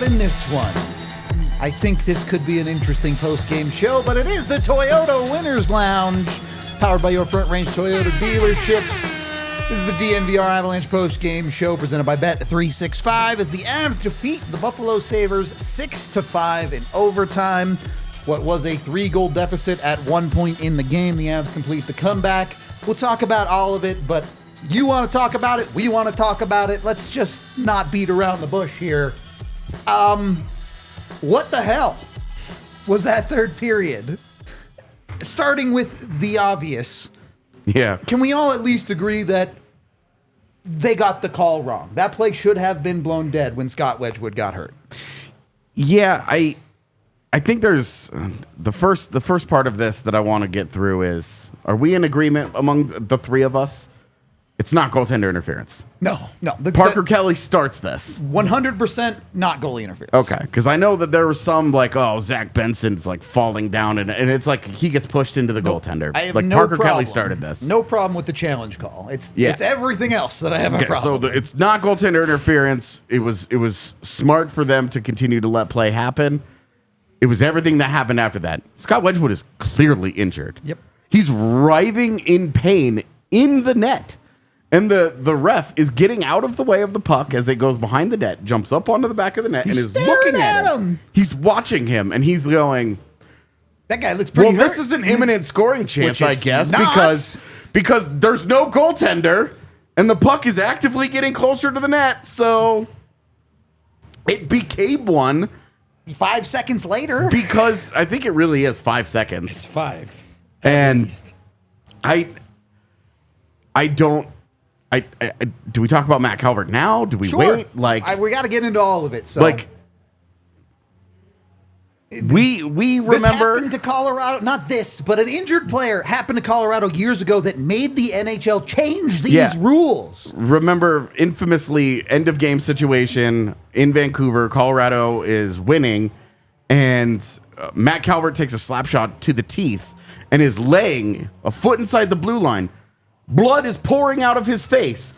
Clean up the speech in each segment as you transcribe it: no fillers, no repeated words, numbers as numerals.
In this one, I think this could be an interesting post-game show, but it is the Toyota Winners Lounge, powered by your Front Range Toyota dealerships. This is the DNVR Avalanche post-game show presented by Bet365 as the Avs defeat the Buffalo Sabres 6-5 in overtime. What was a 3-goal deficit at one point in the game, the Avs complete the comeback. We'll talk about all of it, but you want to talk about it, we want to talk about it. Let's just not beat around the bush here. What the hell was that third period? Starting with the obvious. Yeah. Can we all at least agree that they got the call wrong? That play should have been blown dead when Scott Wedgewood got hurt. Yeah, I think there's the first part of this that I want to get through is, are we in agreement among the three of us? It's not goaltender interference. No. Parker Kelly starts this. 100% not goalie interference. Okay, because I know that there was some like, oh, Zach Benson's like falling down, and it's like he gets pushed into the goaltender. I have like no Parker problem. Kelly started this. No problem with the challenge call. It's everything else that I have a problem with. It's not goaltender interference. It was smart for them to continue to let play happen. It was everything that happened after that. Scott Wedgewood is clearly injured. Yep. He's writhing in pain in the net. And the ref is getting out of the way of the puck as it goes behind the net, jumps up onto the back of the net, and is looking at him. He's watching him, and he's going, that guy looks pretty hurt. This is an imminent scoring chance, I guess, not. because there's no goaltender, and the puck is actively getting closer to the net, so it became one. 5 seconds later. Because I think it really is 5 seconds. It's 5. And least. I don't... do we talk about Matt Calvert now? Do we wait? We got to get into all of it. So, we remember this happened to Colorado. Not this, but an injured player happened to Colorado years ago that made the NHL change these rules. Remember, infamously, end of game situation in Vancouver. Colorado is winning, and Matt Calvert takes a slap shot to the teeth and is laying a foot inside the blue line. Blood is pouring out of his face.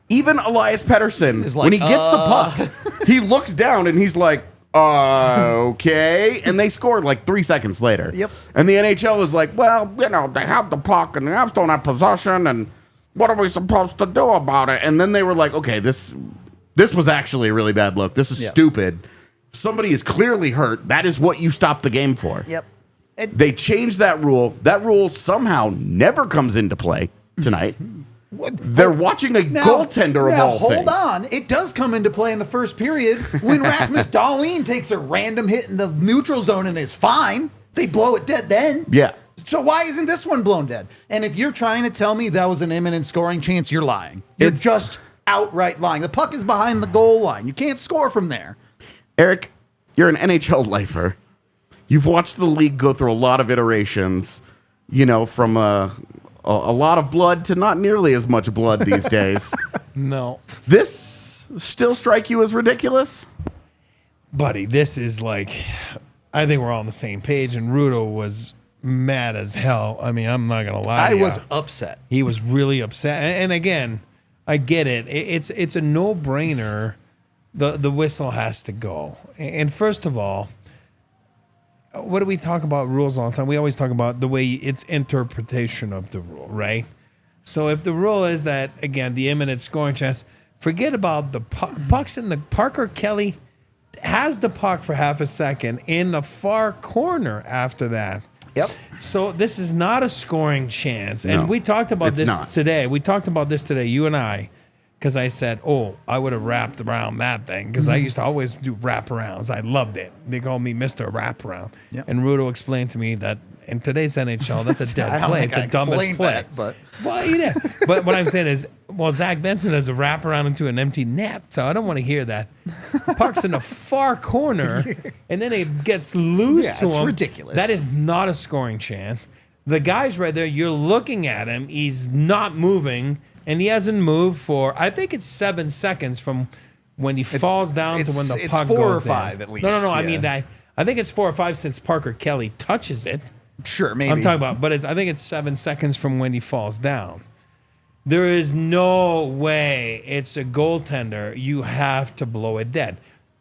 Even Elias Pettersson, when he gets the puck, he looks down and he's like, okay. And they scored like 3 seconds later. Yep. And the NHL is like, well, they have the puck and the Avs don't have possession, and what are we supposed to do about it? And then they were like, okay, this was actually a really bad look. This is stupid. Somebody is clearly hurt. That is what you stopped the game for. Yep. They changed that rule. That rule somehow never comes into play tonight. They're watching a goaltender of all things. Hold on. It does come into play in the first period when Rasmus Dahlin takes a random hit in the neutral zone and is fine. They blow it dead then. Yeah. So why isn't this one blown dead? And if you're trying to tell me that was an imminent scoring chance, you're lying. You're just outright lying. The puck is behind the goal line. You can't score from there. Eric, you're an NHL lifer. You've watched the league go through a lot of iterations, from a lot of blood to not nearly as much blood these days. No. This still strike you as ridiculous? Buddy, this is like, I think we're all on the same page, and Rudo was mad as hell. I mean, I'm not going to lie. I was upset. He was really upset. And again, I get it. It's a no-brainer. The whistle has to go. And first of all, what do we talk about rules all the time? We always talk about the way it's interpretation of the rule, right? So if the rule is that, again, the imminent scoring chance, forget about the pucks in the... Parker Kelly has the puck for half a second in the far corner after that. Yep. So this is not a scoring chance. And we talked about this today. We talked about this today, you and I. Because I said, I would have wrapped around that thing. Because I used to always do wraparounds. I loved it. They called me Mr. Wraparound. Yep. And Rudo explained to me that in today's NHL, that's a dead play. It's the dumbest play. But well, yeah. But what I'm saying is, Well, Zach Benson has a wraparound into an empty net, so I don't want to hear that. Puck's in the far corner, and then it gets loose to it's him. ridiculous. That is not a scoring chance. The guy's right there. You're looking at him. He's not moving, and he hasn't moved for, I think it's 7 seconds from when he falls down to when the puck it's 4 goes or 5 in. at least. No. I yeah. mean, that. I think it's 4 or 5 since Parker Kelly touches it. Sure, maybe. I'm talking about, but I think it's 7 seconds from when he falls down. There is no way it's a goaltender. You have to blow it dead.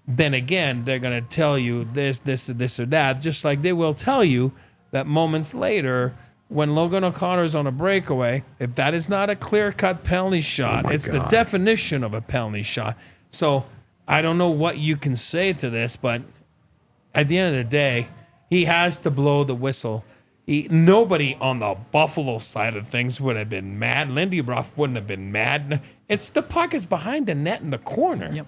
Then again, they're going to tell you this, or that, just like they will tell you that moments later, when Logan O'Connor's on a breakaway, if that is not a clear-cut penalty shot, it's the definition of a penalty shot. So I don't know what you can say to this, but at the end of the day, he has to blow the whistle. Nobody on the Buffalo side of things would have been mad. Lindy Ruff wouldn't have been mad. It's the puck is behind the net in the corner. Yep.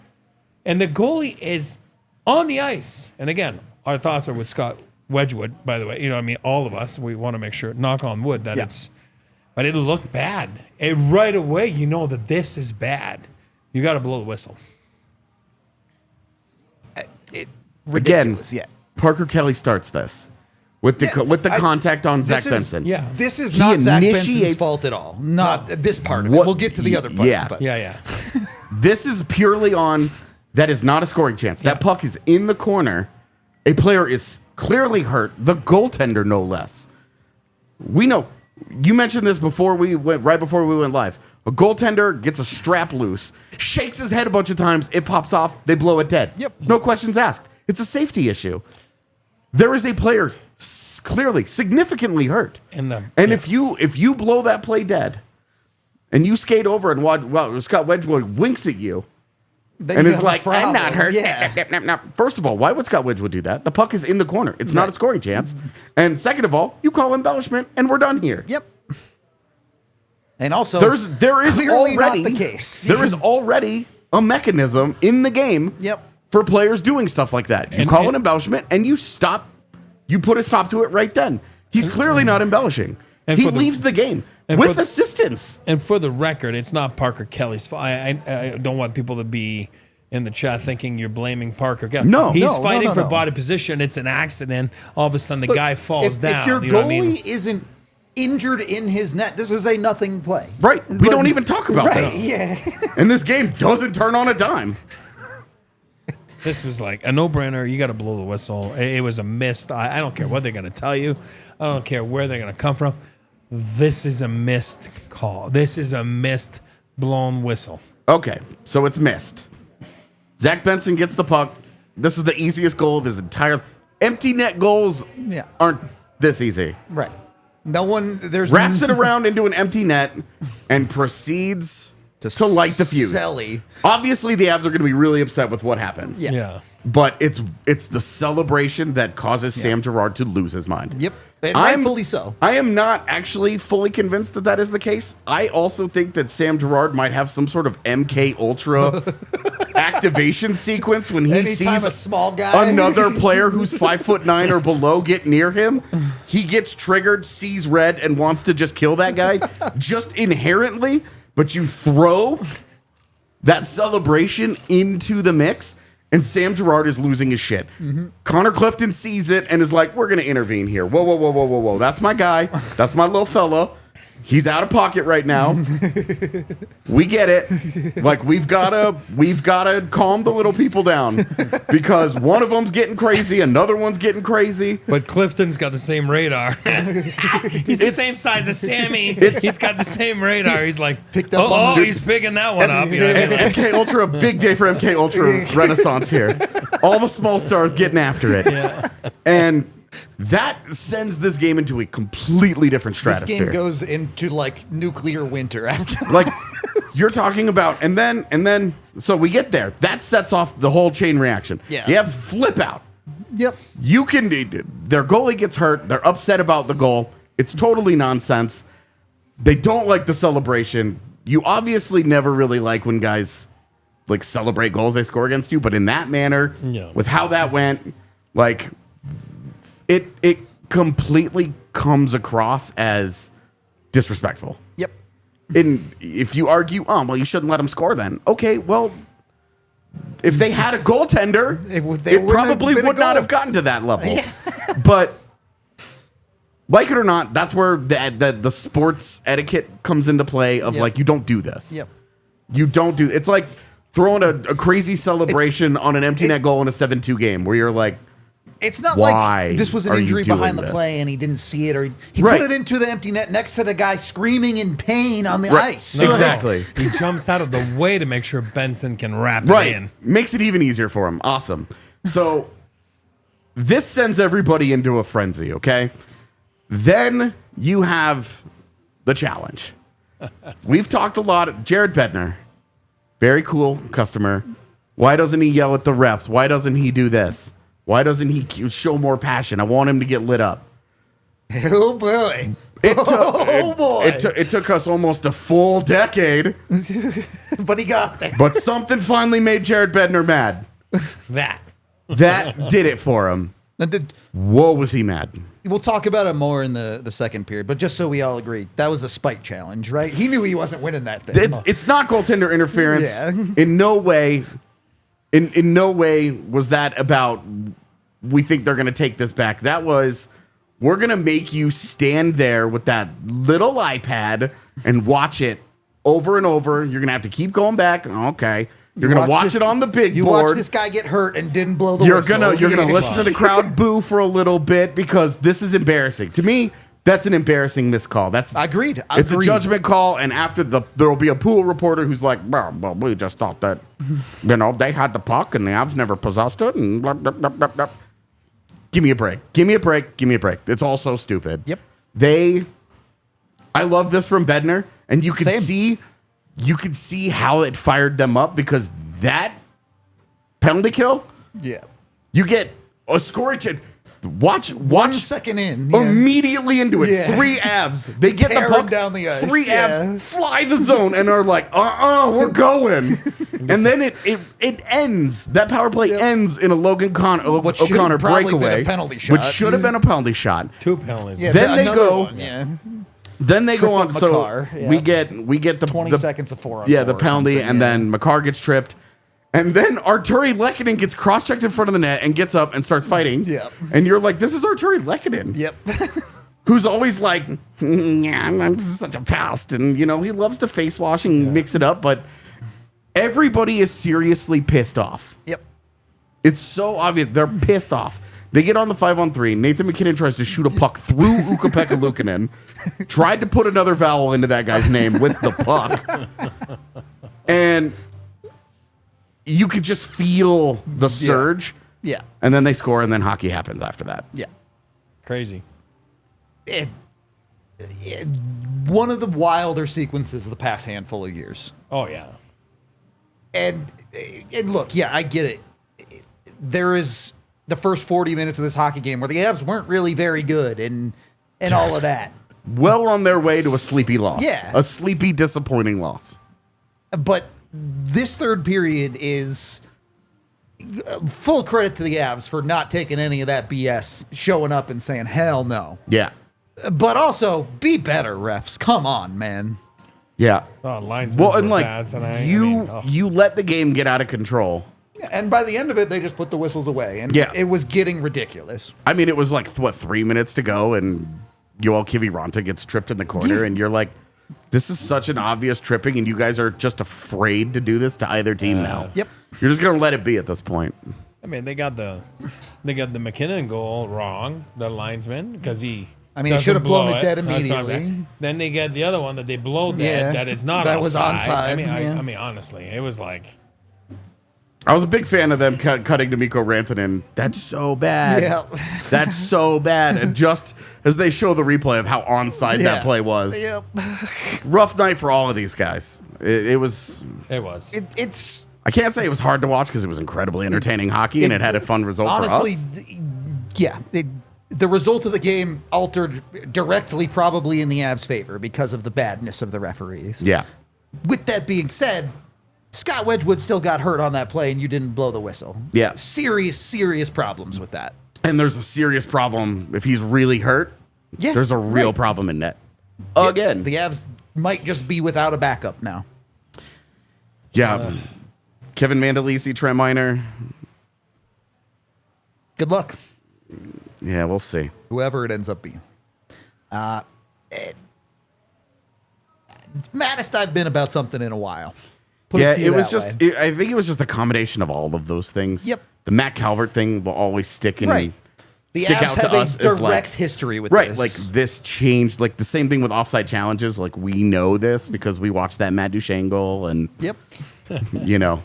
And the goalie is on the ice. And again, our thoughts are with Scott Wedgewood, by the way. You know, I mean, all of us, we want to make sure, knock on wood, that it's, but it looked bad. And right away, you know that this is bad. You got to blow the whistle. Ridiculous, Again, Parker Kelly starts this. With the contact on Zach Benson. Yeah. This is He not Zach Benson's initiates- fault at all. Not this part of it. We'll get to the other part. Yeah. But Yeah. This is purely on, that is not a scoring chance. That puck is in the corner. A player is clearly hurt. The goaltender, no less. We know. You mentioned this right before we went live. A goaltender gets a strap loose, shakes his head a bunch of times, it pops off, they blow it dead. Yep. No questions asked. It's a safety issue. There is a player clearly significantly hurt. If you blow that play dead and you skate over and watch, Scott Wedgewood winks at you and is like, I'm not hurt. Yeah. First of all, why would Scott Wedgewood do that? The puck is in the corner. It's not a scoring chance. And second of all, you call embellishment and we're done here. Yep. And also, there is clearly already not the case. There is already a mechanism in the game for players doing stuff like that. You call an embellishment and you stop. You put a stop to it right then. He's clearly not embellishing. He leaves the game with assistance. And for the record, it's not Parker Kelly's fault. I don't want people to be in the chat thinking you're blaming Parker Kelly. No. He's fighting for body position. It's an accident. All of a sudden, the guy falls down. If your you know what I goalie mean? isn't injured in his net, this is a nothing play. Right. We don't even talk about Right, this. yeah. And this game doesn't turn on a dime. This was like a no-brainer. You got to blow the whistle. It was a missed. I don't care what they're going to tell you. I don't care where they're going to come from. This is a missed call. This is a missed blown whistle. Okay, so it's missed. Zach Benson gets the puck. This is the easiest goal of his entire... Empty net goals aren't this easy. Right. No one... Wraps it around into an empty net and proceeds to light the fuse. Selly. Obviously, the Avs are going to be really upset with what happens. Yeah. But it's the celebration that causes Sam Girard to lose his mind. Yep. And rightfully so. I am not actually fully convinced that that is the case. I also think that Sam Girard might have some sort of MK Ultra activation sequence when he Anytime sees a small guy, another player who's 5'9" or below get near him. He gets triggered, sees red, and wants to just kill that guy just inherently. But you throw that celebration into the mix, and Sam Girard is losing his shit. Connor Clifton sees it and is like, we're going to intervene here. Whoa. That's my guy. That's my little fella. He's out of pocket right now. We get it. Like, we've gotta calm the little people down because one of them's getting crazy, another one's getting crazy. But Clifton's got the same radar. He's the same size as Sammy. He's got the same radar. He's like, picked up on he's picking that one up. You know? MK Ultra, big day for MK Ultra Renaissance here. All the small stars getting after it. Yeah. And that sends this game into a completely different this stratosphere. game goes into like nuclear winter after. Like you're talking about, and then so we get there. That sets off the whole chain reaction. Yeah. The Avs flip out. Yep. Their goalie gets hurt. They're upset about the goal. It's totally nonsense. They don't like the celebration. You obviously never really like when guys like celebrate goals they score against you, but in that manner, with how that went, like it completely comes across as disrespectful. Yep. And if you argue, well, you shouldn't let them score then. Okay, well, if they had a goaltender, it probably would not have gotten to that level. Yeah. But like it or not, that's where the sports etiquette comes into play of like, you don't do this. Yep. You don't do it's like throwing a crazy celebration on an empty net goal in a 7-2 game where you're like, it's not why like this was an are you injury behind the doing play this? and he didn't see it, or he Right. put it into the empty net next to the guy screaming in pain on the ice. No, exactly. He jumps out of the way to make sure Benson can wrap Right. it in. Makes it even easier for him. Awesome. So this sends everybody into a frenzy, okay? Then you have the challenge. We've talked a lot. Jared Bednar, very cool customer. Why doesn't he yell at the refs? Why doesn't he do this? Why doesn't he show more passion? I want him to get lit up. Oh boy! It took us almost a full decade, But he got there. but something finally made Jared Bednar mad. That. That did it for him. Whoa, was he mad? We'll talk about it more in the second period, but just so we all agree, that was a spike challenge, right? He knew he wasn't winning that thing. It's not goaltender interference. Yeah. In no way. In no way was that about, we think they're going to take this back. That was, we're going to make you stand there with that little iPad and watch it over and over. You're going to have to keep going back. Okay. You're going to watch it on the big board. You watch this guy get hurt and didn't blow the You're whistle. gonna listen to the crowd boo for a little bit because this is embarrassing. To me, that's an embarrassing missed call. Agreed. It's a judgment call, and after there will be a pool reporter who's like, well, we just thought that, they had the puck and the Avs never possessed it, and blah, blah, blah, blah, blah. Give me a break. Give me a break. Give me a break. It's all so stupid. Yep. I love this from Bednar, and you can Same. see how it fired them up because that penalty kill, Yeah. you get a scoring chance. Watch 1 second in. Yeah. immediately into it. Yeah. 3 Avs. They get Tearing the puck down the ice. 3 Yeah. Avs fly the zone and are like, we're going. And then it ends. That power play ends in a Logan O'Connor probably been breakaway, a penalty which shot. should have been a penalty shot. 2 penalties. Yeah, Then they another go- one, yeah. Then they go on. Trip up So Makar, yeah. we get the 20 the- seconds of 4 on Yeah, 4 the or penalty, something, and yeah. then Makar gets tripped. And then Arturi Lehkonen gets cross-checked in front of the net and gets up and starts fighting. Yep. And you're like, this is Arturi Lehkonen. Yep. Who's always like, yeah, I'm such a pest. And, he loves to face wash and mix it up. But everybody is seriously pissed off. Yep. It's so obvious. They're pissed off. They get on the 5-on-3. Nathan McKinnon tries to shoot a puck through Ukko-Pekka Luukkonen. Tried to put another vowel into that guy's name with the puck. And you could just feel the surge. Yeah. And then they score, and then hockey happens after that. Yeah. Crazy. One of the wilder sequences of the past handful of years. Oh, yeah. And look, yeah, I get it. There is the first 40 minutes of this hockey game where the Avs weren't really very good and all of that. Well on their way to a sleepy loss. Yeah. A sleepy, disappointing loss. But this third period is full credit to the Avs for not taking any of that BS, showing up and saying, hell no. Yeah. But also, be better, refs. Come on, man. Yeah. Oh, linesmen Well, and were like, bad tonight. you let the game get out of control. And by the end of it, they just put the whistles away. And Yeah. it was getting ridiculous. I mean, it was like, 3 minutes to go, and Yoel Kiviranta gets tripped in the corner, and you're like, this is such an obvious tripping, and you guys are just afraid to do this to either team now. Yep. You're just going to let it be at this point. I mean, they got the McKinnon goal wrong, the linesman, because he. I mean, he should have doesn't blown blow it dead That's what I'm immediately. saying. Then they get the other one that they blow dead. Yeah, That is not. that was offside. onside, yeah. I mean, honestly, it was like. I was a big fan of them cutting to Mikko Rantanen. That's so bad. Yeah. That's so bad. And just as they show the replay of how onside Yeah. that play was. Yep. Rough night for all of these guys. It was... It was. It's I can't say it was hard to watch because it was incredibly entertaining hockey and it had a fun result honestly, for us. Yeah. The result of the game altered directly probably in the Avs' favor because of the badness of the referees. Yeah. With that being said, Scott Wedgewood still got hurt on that play and you didn't blow the whistle. Yeah. Serious problems with that. And there's a serious problem if he's really hurt. Yeah, There's a real right. problem in net. Again. The Avs might just be without a backup now. Yeah. Kevin Mandolisi, Trent Miner. Good luck, Yeah, we'll see. whoever it ends up being. Maddest I've been about something in a while. Put Yeah, to you it was that just, way. I think it was just a combination of all of those things. Yep. The Matt Calvert thing will always stick in. Right. The stick Avs out to have us a as direct like, history with right, this. like this changed, like the same thing with offside challenges. Like we know this because we watched that Matt Duchene goal, and Yep. you know,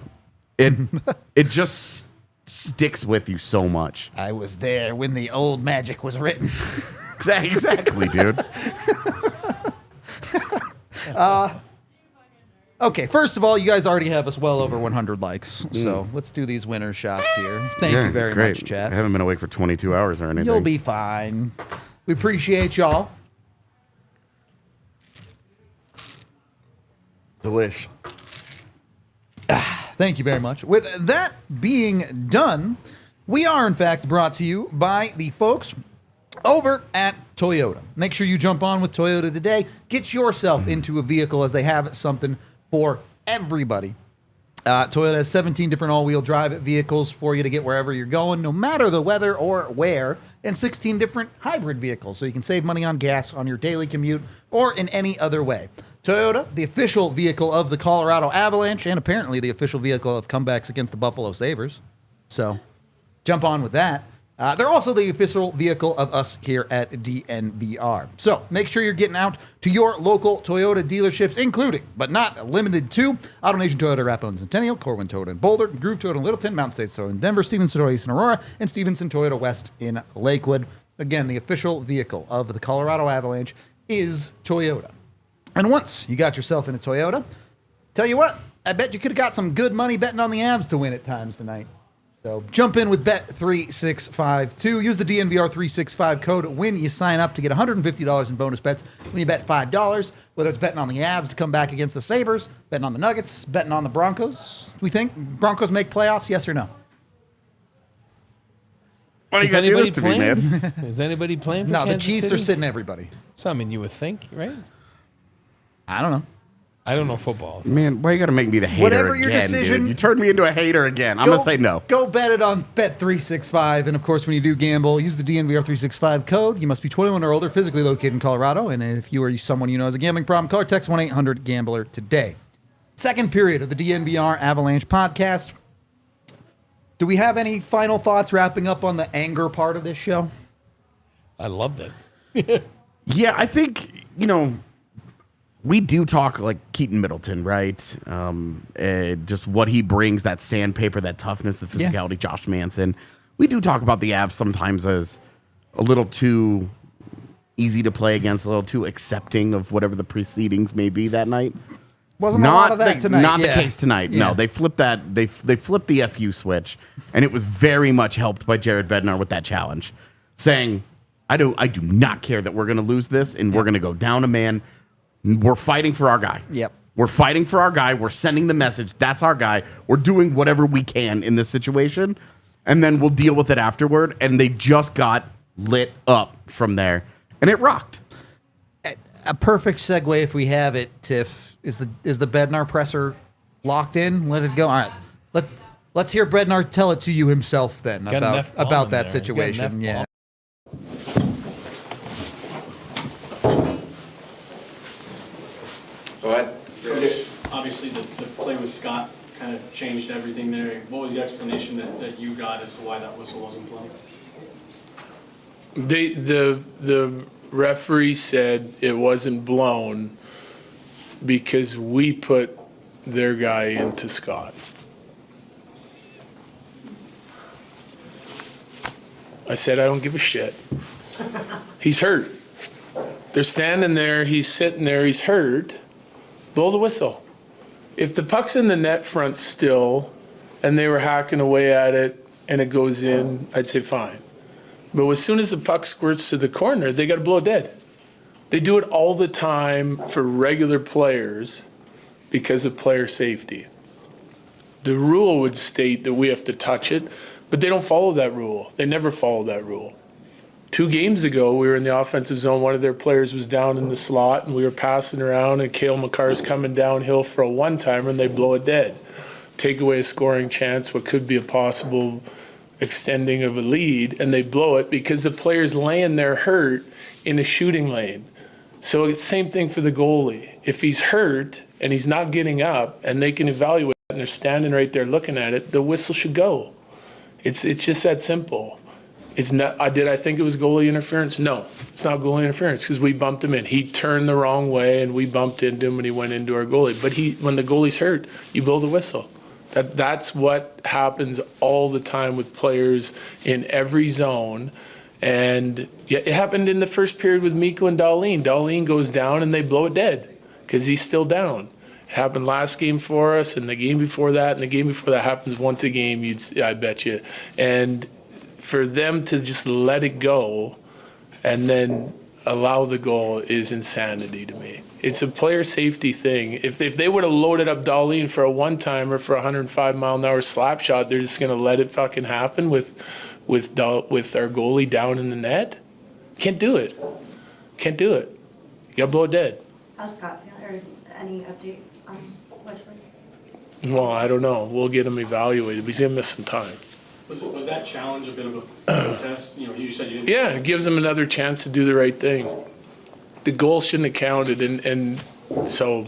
it just sticks with you so much. I was there when the old magic was written. Exactly, dude. Okay, first of all, you guys already have us well over 100 likes, so let's do these winner shots here. Thank you very much, I chat. haven't been awake for 22 hours or anything. You'll be fine. We appreciate y'all. delish. Thank you very much. With that being done, we are in fact brought to you by the folks over at Toyota. Make sure you jump on with Toyota today. Get yourself into a vehicle, as they have something for everybody. Toyota has 17 different all-wheel drive vehicles for you to get wherever you're going, no matter the weather or where, and 16 different hybrid vehicles, so you can save money on gas on your daily commute or in any other way. Toyota, the official vehicle of the Colorado Avalanche, and apparently the official vehicle of comebacks against the Buffalo Sabres. So jump on with that. They're also the official vehicle of us here at DNVR. So make sure you're getting out to your local Toyota dealerships, including, but not limited to, AutoNation Toyota, Rathbone Centennial, Corwin Toyota in Boulder, Groove Toyota in Littleton, Mountain States Toyota in Denver, Stevenson Toyota East in Aurora, and Stevenson Toyota West in Lakewood. Again, the official vehicle of the Colorado Avalanche is Toyota. And once you got yourself in a Toyota, tell you what, I bet you could have got some good money betting on the Avs to win at times tonight. So jump in with Bet365 Use the DNVR365 code when you sign up to get $150 in bonus bets when you bet $5, whether it's betting on the Avs to come back against the Sabres, betting on the Nuggets, betting on the Broncos. Do we think Broncos make playoffs, yes or no? Why you gotta do this to me, man? Is anybody playing for No, the Kansas Chiefs City? are sitting everybody. Something you would think, right? I don't know. I don't know football. So. Man, why you gotta make me the hater Whatever your again, decision- dude? You turned me into a hater again. I'm gonna say no. Go bet it on Bet365. And of course, when you do gamble, use the DNVR365 code. You must be 21 or older, physically located in Colorado. And if you or someone you know has a gambling problem, call or text 1-800-GAMBLER today. Second period of the DNVR Avalanche podcast. Do we have any final thoughts wrapping up on the anger part of this show? I loved it. Yeah, I think, we do talk like Keaton Middleton, right? Just what he brings, that sandpaper, that toughness, the physicality, Josh Manson. We do talk about the Avs sometimes as a little too easy to play against, a little too accepting of whatever the proceedings may be that night. Wasn't a lot of that tonight. Not the case tonight. Yeah. No, they flipped that. They flipped the FU switch, and it was very much helped by Jared Bednar with that challenge, saying, I do not care that we're going to lose this, and we're going to go down a man. We're fighting for our guy. Yep. We're fighting for our guy. We're sending the message. That's our guy. We're doing whatever we can in this situation, and then we'll deal with it afterward. And they just got lit up from there, and it rocked. A perfect segue, if we have it, Tiff, is the Bednar presser locked in? Let it go. All right. Let's hear Bednar tell it to you himself then Got an F-bomb about in that there. situation. Got an Yeah. Go ahead. Obviously, the play with Scott kind of changed everything there. What was the explanation that you got as to why that whistle wasn't blown? The referee said it wasn't blown because we put their guy into Scott. I said, I don't give a shit. He's hurt. They're standing there, he's sitting there, he's hurt. Blow the whistle. If the puck's in the net front still and they were hacking away at it and it goes in, I'd say fine. But as soon as the puck squirts to the corner, they got to blow it dead. They do it all the time for regular players because of player safety. The rule would state that we have to touch it, but they don't follow that rule. They never follow that rule. 2 games ago, we were in the offensive zone. One of their players was down in the slot, and we were passing around, and Cale Makar's coming downhill for a one-timer, and they blow it dead. Take away a scoring chance, what could be a possible extending of a lead, and they blow it because the player's laying there hurt in a shooting lane. So it's the same thing for the goalie. If he's hurt and he's not getting up and they can evaluate it and they're standing right there looking at it, the whistle should go. It's just that simple. It's not. Did I think it was goalie interference? No, it's not goalie interference because we bumped him in. He turned the wrong way and we bumped into him and he went into our goalie. But when the goalie's hurt, you blow the whistle. That's what happens all the time with players in every zone. And yeah, it happened in the first period with Mikko and Drouin. Drouin goes down and they blow it dead because he's still down. It happened last game for us, and the game before that, and the game before that happens once a game, I bet you. And for them to just let it go and then allow the goal is insanity to me. It's a player safety thing. If they would have loaded up Drouin for a one-timer for a 105-mile-an-hour slap shot, they're just going to let it fucking happen with our goalie down in the net? Can't do it. Can't do it. You got to blow it dead. How's Scott feeling? Or any update on Wedgewood? Well, I don't know. We'll get him evaluated. He's going to miss some time. Was that challenge a bit of a test? You know, you said you didn't. Yeah, it gives him another chance to do the right thing. The goal shouldn't have counted, and so,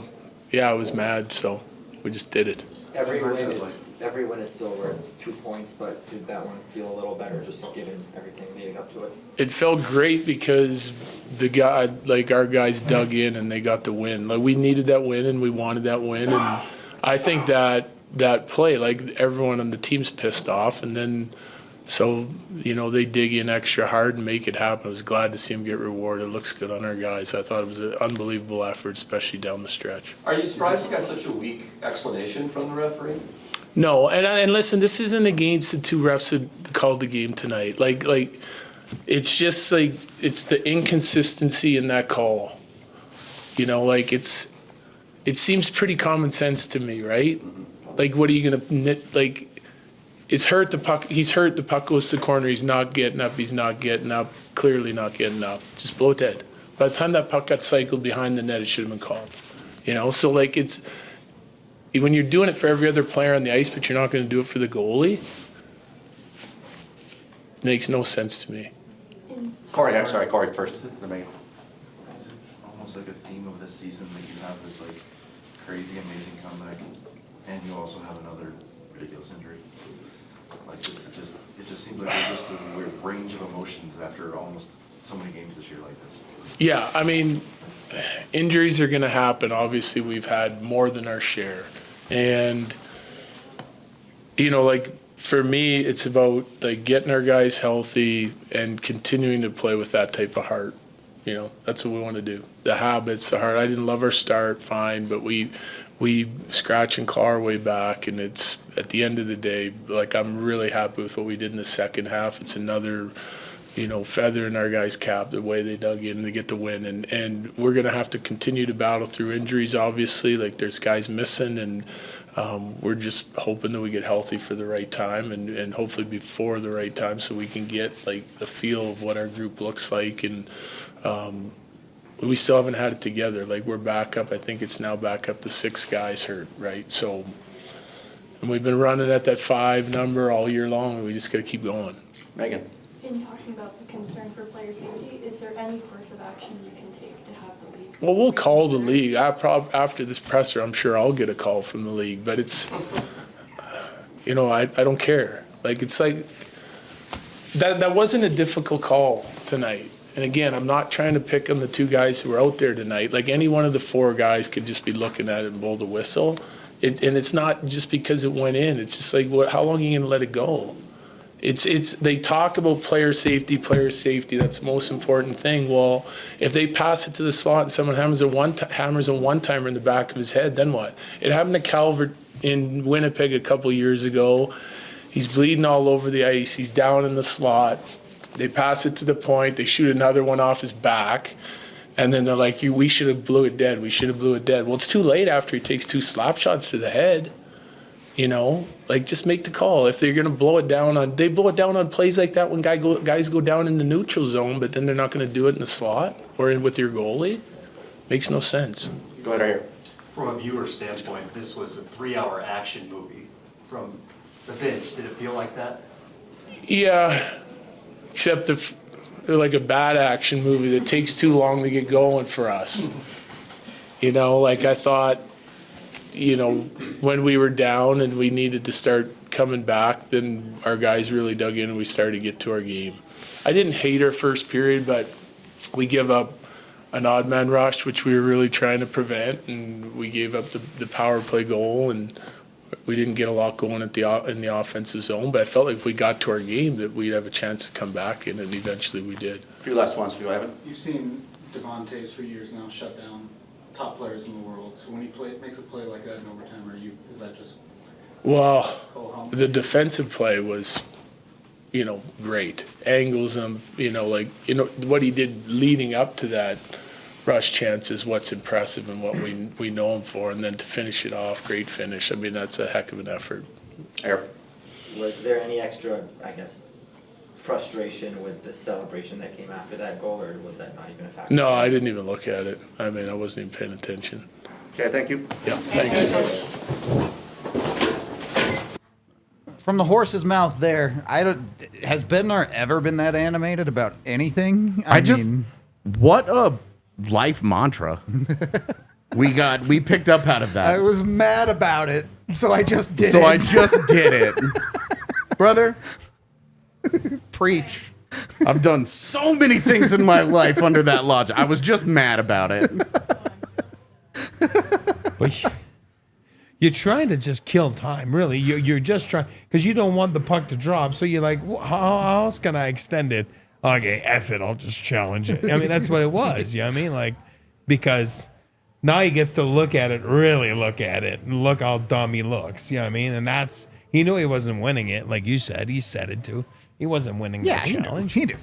yeah, I was mad, so we just did it. Every win is still worth 2 points, but did that one feel a little better just given everything leading up to it? It felt great because our guys dug in and they got the win. Like, we needed that win and we wanted that win, and I think that play, like, everyone on the team's pissed off, and then so, you know, they dig in extra hard and make it happen. I was glad to see them get rewarded. It looks good on our guys. I thought it was an unbelievable effort, especially down the stretch. Are you surprised you got such a weak explanation from the referee? No, and listen, this isn't against the 2 refs that called the game tonight. Like it's just like it's the inconsistency in that call. You know, like it seems pretty common sense to me, right? Like, what are you gonna like? It's hurt the puck. He's hurt. The puck goes to the corner. He's not getting up. He's not getting up. Clearly not getting up. Just blow it dead. By the time that puck got cycled behind the net, it should have been called. You know, so like it's. When you're doing it for every other player on the ice, but you're not going to do it for the goalie, makes no sense to me. Corey, I'm sorry, Corey first. The main. Is it almost like a theme of this season that you have this like crazy, amazing comeback, and you also have another ridiculous injury? Like it just seems like there's just a weird range of emotions after almost so many games this year like this. Yeah, I mean, injuries are going to happen. Obviously, we've had more than our share. And, you know, like, for me, it's about, like, getting our guys healthy and continuing to play with that type of heart. You know, that's what we want to do. The habits, the heart. I didn't love our start, fine, but we scratch and claw our way back, and it's, at the end of the day, like, I'm really happy with what we did in the second half. It's another, you know, feather in our guys' cap, the way they dug in to get the win. And we're going to have to continue to battle through injuries, obviously. Like, there's guys missing, and we're just hoping that we get healthy for the right time and hopefully before the right time so we can get, like, the feel of what our group looks like. And we still haven't had it together. Like, we're back up. I think it's now back up to 6 guys hurt, right? So, and we've been running at that 5 number all year long, and we just got to keep going. Megan. In talking about the concern for player safety, is there any course of action you can take to have the league? Well, we'll call the league. After this presser, I'm sure I'll get a call from the league. But it's, you know, I don't care. Like, it's like, that wasn't a difficult call tonight. And again, I'm not trying to pick on the 2 guys who were out there tonight. Like, any one of the 4 guys could just be looking at it and blow the whistle. And it's not just because it went in. It's just like, how long are you going to let it go? They talk about player safety. That's the most important thing. Well, if they pass it to the slot and someone hammers a one-timer in the back of his head, then what? It happened to Calvert in Winnipeg a couple years ago. He's bleeding all over the ice. He's down in the slot. They pass it to the point. They shoot another one off his back. And then they're like, we should have blew it dead. Well, it's too late after he takes 2 slap shots to the head. You know, like just make the call. If they're gonna blow it down on, they blow it down on plays like that when guys go down in the neutral zone, but then they're not gonna do it in the slot or with your goalie. Makes no sense. Go ahead right here. From a viewer standpoint, this was a 3-hour action movie from the bench. Did it feel like that? Yeah, except if they're like a bad action movie that takes too long to get going for us. You know, like I thought, you know, when we were down and we needed to start coming back, then our guys really dug in and we started to get to our game. I didn't hate our first period, but we give up an odd man rush, which we were really trying to prevent, and we gave up the power play goal, and we didn't get a lot going in the offensive zone. But I felt like if we got to our game, that we'd have a chance to come back in, and eventually we did. A few last ones for you, Evan. You've seen Devontae's for years now shut down top players in the world. So when he makes a play like that in overtime, is that just Well, the defensive play was, you know, great. Angles him, you know, what he did leading up to that rush chance is what's impressive and what we know him for. And then to finish it off, great finish. I mean, that's a heck of an effort. Eric. Was there any extra, I guess, frustration with the celebration that came after that goal, or was that not even a factor? No, I didn't even look at it. I mean, I wasn't even paying attention. Okay, thank you. Yeah, thanks. From the horse's mouth there, has Bednar ever been that animated about anything? What a life mantra we picked up out of that. I was mad about it, so I just did it. So I just did it. Brother, Preach. I've done so many things in my life under that logic. I was just mad about it. But you're trying to just kill time, really. You're just trying, because you don't want the puck to drop. So you're like, how else can I extend it? Okay, F it, I'll just challenge it. I mean, that's what it was. You know what I mean? Like, because now he gets to look at it, really look at it, and look how dumb he looks. You know what I mean? And he knew he wasn't winning it, like you said. He said it too. He wasn't winning the challenge. He knew.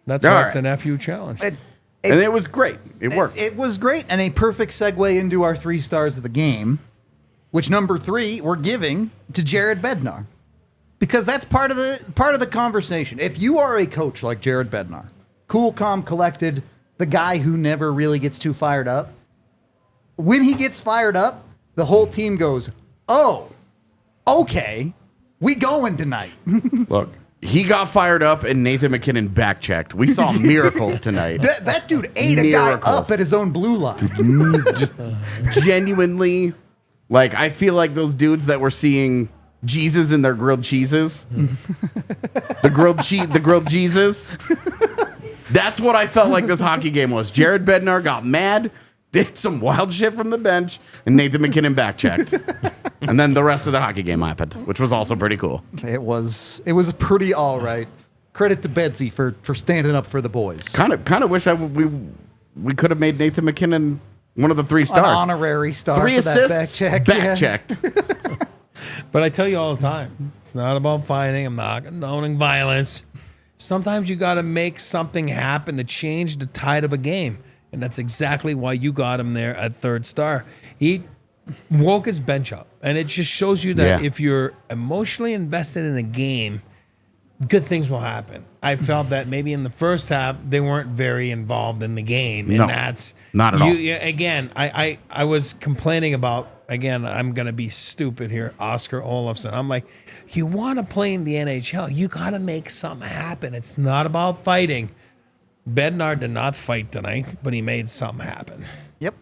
That's All why right. it's an FU challenge. And it was great. It worked. It was great, and a perfect segue into our 3 stars of the game, which number 3 we're giving to Jared Bednar, because that's part of the conversation. If you are a coach like Jared Bednar, cool, calm, collected, the guy who never really gets too fired up, when he gets fired up, the whole team goes, "Oh, okay, we going tonight." Look, he got fired up and Nathan McKinnon back-checked. We saw miracles tonight. That dude ate a guy up at his own blue line. Just genuinely, like, I feel like those dudes that were seeing Jesus in their grilled cheeses. the grilled cheeses. That's what I felt like this hockey game was. Jared Bednar got mad, did some wild shit from the bench, and Nathan McKinnon back-checked. And then the rest of the hockey game happened, which was also pretty cool. It was pretty all right. Credit to Betsy for standing up for the boys. Kind of wish we could have made Nathan McKinnon one of the 3 stars. An honorary star 3 for that assists, back check. back-checked. But I tell you all the time, it's not about fighting. I'm not condoning violence. Sometimes you got to make something happen to change the tide of a game. And that's exactly why you got him there at 3rd star. He woke his bench up. And it just shows you that if you're emotionally invested in a game, good things will happen. I felt that maybe in the first half, they weren't very involved in the game. And that's not at all. Again, I was complaining about, again, I'm going to be stupid here, Oscar Olofsson. I'm like, you want to play in the NHL, you got to make something happen. It's not about fighting. Bednar did not fight tonight, but he made something happen. Yep,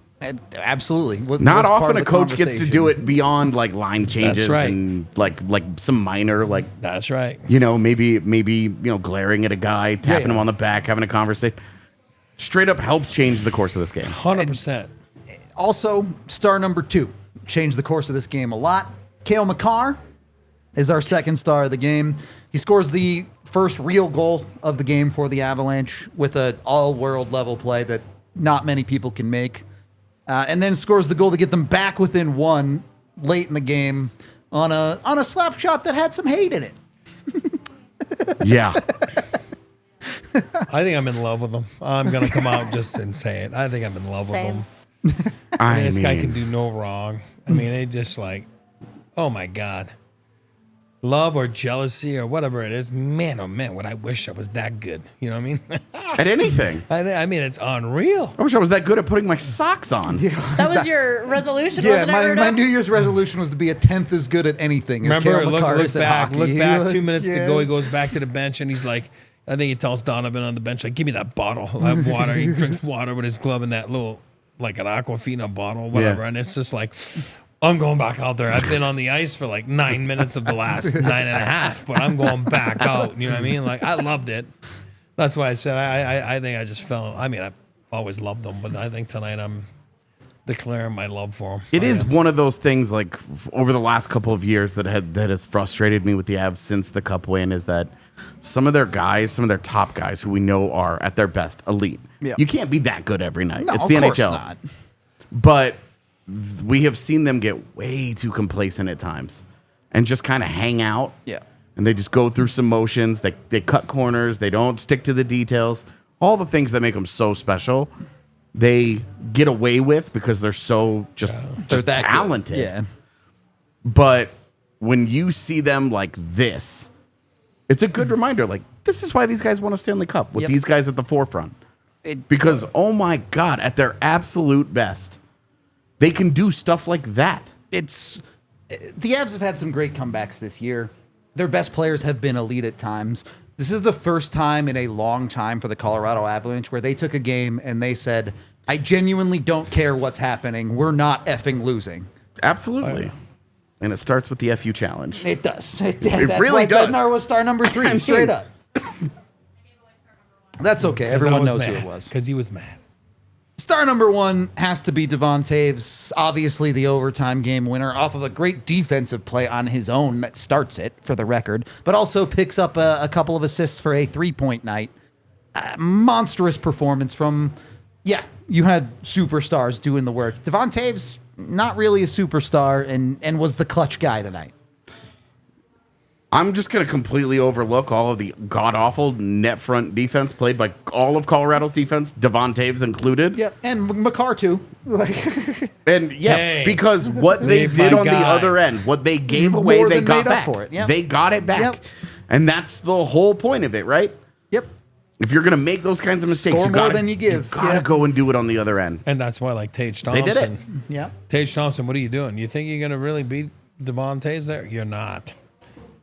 absolutely. Not often a coach gets to do it beyond like line changes. That's right. And like some minor like. That's right. You know, maybe glaring at a guy, tapping him on the back, having a conversation. Straight up helps change the course of this game. 100%. Also, star number 2 changed the course of this game a lot. Cale Makar is our 2nd star of the game. He scores the first real goal of the game for the Avalanche with an all-world level play that not many people can make. And then scores the goal to get them back within 1 late in the game on a slap shot that had some hate in it. Yeah. I think I'm in love with him. I'm going to come out just and say it. I think I'm in love with him. This guy can do no wrong. I mean, it just like, Oh my God. Love or jealousy or whatever it is, man, oh man, would I wish I was that good. You know what I mean? At anything. I mean, it's unreal. I wish I was that good at putting my socks on. That was your resolution, Yeah, wasn't it, my Rudo? New Year's resolution was to be a tenth as good at anything. As Remember, Cale Makar look is at back, hockey. look back. He- 2 minutes to yeah. go. He goes back to the bench and he's like, I think he tells Donovan on the bench, like, give me that bottle. I have water. He drinks water with his glove in that little, like an Aquafina bottle, whatever. Yeah. And it's just like, I'm going back out there. I've been on the ice for like 9 minutes of the last 9.5, but I'm going back out. You know what I mean? Like, I loved it. That's why I said I think I just fell. I mean, I've always loved them, but I think tonight I'm declaring my love for them. It is one of those things, like over the last couple of years, that has frustrated me with the Avs since the Cup win, is that some of their guys, some of their top guys, who we know are at their best, elite. Yeah. You can't be that good every night. No, It's of the course NHL. not. But we have seen them get way too complacent at times and just kind of hang out. Yeah. And they just go through some motions. They cut corners. They don't stick to the details. All the things that make them so special, they get away with because they're so just that good. talented. Yeah. But when you see them like this, it's a good reminder. Like, this is why these guys won a Stanley Cup with Yep. these guys at the forefront. Because, oh my God, at their absolute best, they can do stuff like that. It's the Avs have had some great comebacks this year. Their best players have been elite at times. This is the first time in a long time for the Colorado Avalanche where they took a game and they said, I genuinely don't care what's happening. We're not effing losing. Absolutely. And it starts with the FU challenge. It does. That's really why does. Bednar was star number 3, I mean- straight up. That's okay. Everyone knows who it was. Because he was mad. Star number 1 has to be Devon Toews, obviously the overtime game winner off of a great defensive play on his own that starts it, for the record, but also picks up a couple of assists for a 3-point night. Monstrous performance from, you had superstars doing the work. Devon Toews, not really a superstar, and was the clutch guy tonight. I'm just going to completely overlook all of the god-awful net front defense played by all of Colorado's defense, Devon Toews included. Yep, and Makar too. And Hey, because what they leave did my on the guy. other end, what they gave away, More they than got made up back. for it, yep. They got it back. Yep. And that's the whole point of it, right? Yep. If you're going to make those kinds of mistakes, Score you more gotta, than you give. You got to Yeah. go and do it on the other end. And that's why, like, Tage They Thompson. did it. Yeah. Tage Thompson, what are you doing? You think you're going to really beat Devon Toews there? You're not.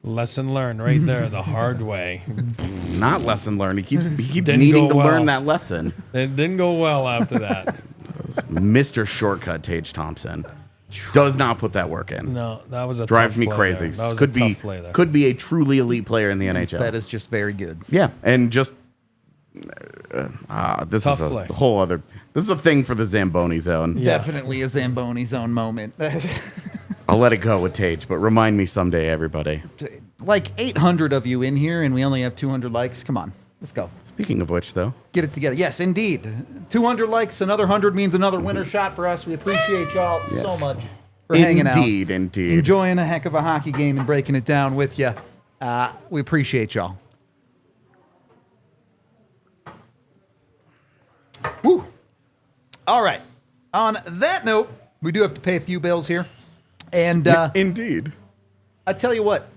Lesson learned right there, the hard way. Not lesson learned. He keeps Didn't needing go to well. learn that lesson. It didn't go well after that. Mr. Shortcut Tage Thompson does not put that work in. No, that was a Drives tough me play crazy. there. That was Could a be tough play there. could be a truly elite player in the NHL. That is just very good. Yeah, and just this Tough is a play. whole other. This is a thing for the Zamboni zone. Yeah. Definitely a Zamboni zone moment. I'll let it go with Tage, but remind me someday, everybody. Like 800 of you in here, and we only have 200 likes. Come on, let's go. Speaking of which, though, Get it together. Yes, indeed. 200 likes, another 100 means another winner shot for us. We appreciate y'all Yes. so much for hanging out. indeed. Enjoying a heck of a hockey game and breaking it down with you. We appreciate y'all. Woo. All right. On that note, we do have to pay a few bills here. And Indeed. I tell you what,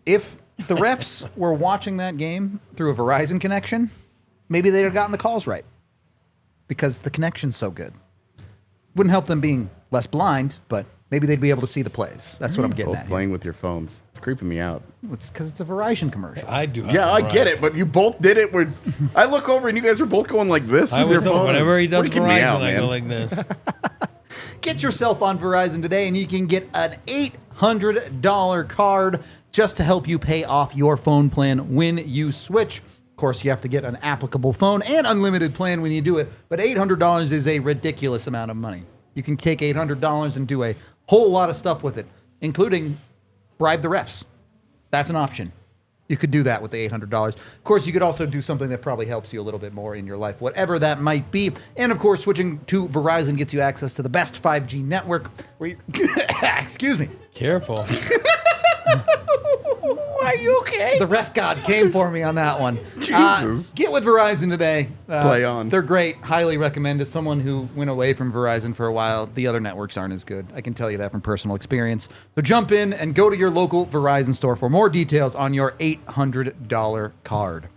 if the refs were watching that game through a Verizon connection, maybe they'd have gotten the calls right because the connection's so good. Wouldn't help them being less blind, but maybe they'd be able to see the plays. That's what I'm getting Both at. Here. playing with your phones. It's creeping me out. It's because it's a Verizon commercial. I do. Have Yeah, I Verizon. get it, but you both did it. Where I look over and you guys are both going like this I with your was phones. whenever he does Freaking me Verizon, out, I man. go like this. Get yourself on Verizon today, and you can get an $800 card just to help you pay off your phone plan when you switch. Of course, you have to get an applicable phone and unlimited plan when you do it, but $800 is a ridiculous amount of money. You can take $800 and do a whole lot of stuff with it, including bribe the refs. That's an option. You could do that with the $800. Of course, you could also do something that probably helps you a little bit more in your life, whatever that might be. And of course, switching to Verizon gets you access to the best 5G network where you, excuse me, Careful. Are you okay? The ref god came for me on that one. Jesus. Get with Verizon today. Play on. They're great. Highly recommend. As someone who went away from Verizon for a while, the other networks aren't as good. I can tell you that from personal experience. So jump in and go to your local Verizon store for more details on your $800 card.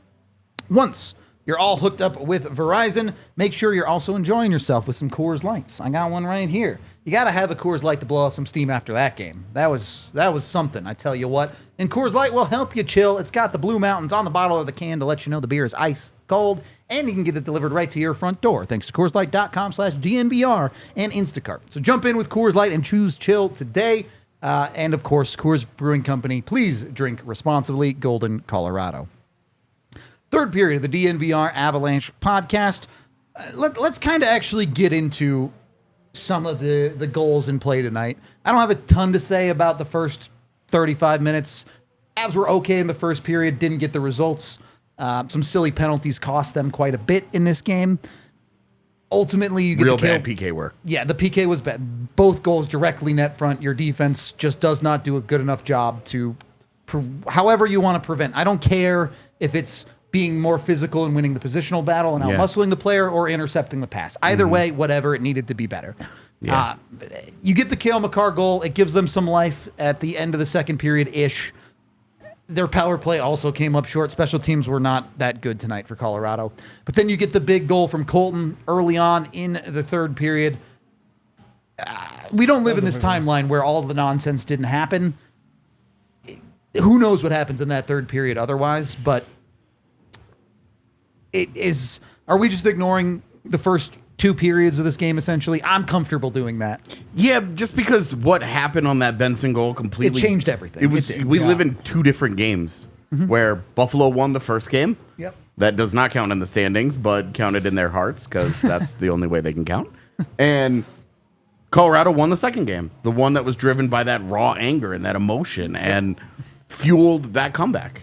Once you're all hooked up with Verizon, make sure you're also enjoying yourself with some Coors Lights. I got one right here. You got to have a Coors Light to blow off some steam after that game. That was something, I tell you what. And Coors Light will help you chill. It's got the Blue Mountains on the bottle of the can to let you know the beer is ice cold, and you can get it delivered right to your front door thanks to CoorsLight.com/DNVR and Instacart. So jump in with Coors Light and choose chill today. And of course, Coors Brewing Company, please drink responsibly. Golden, Colorado. Third period of the DNVR Avalanche podcast. Let's kind of actually get into some of the goals in play tonight. I don't have a ton to say about the first 35 minutes. Avs were okay in the first period, didn't get the results. Some silly penalties cost them quite a bit in this game. Ultimately, you get real the kill. bad PK work. Yeah, the PK was bad. Both goals directly net front. Your defense just does not do a good enough job to, however you want to prevent. I don't care if it's being more physical and winning the positional battle and out-muscling the player or intercepting the pass. Either way, whatever, it needed to be better. Yeah. You get the Cale Makar goal. It gives them some life at the end of the second period-ish. Their power play also came up short. Special teams were not that good tonight for Colorado. But then you get the big goal from Colton early on in the third period. We don't live in this timeline where all the nonsense didn't happen. Who knows what happens in that third period otherwise, but are we just ignoring the first two periods of this game, essentially? I'm comfortable doing that. Yeah, just because what happened on that Benson goal completely... It changed everything. We live in two different games where Buffalo won the first game. Yep. That does not count in the standings, but counted in their hearts because that's the only way they can count. And Colorado won the second game, the one that was driven by that raw anger and that emotion and fueled that comeback.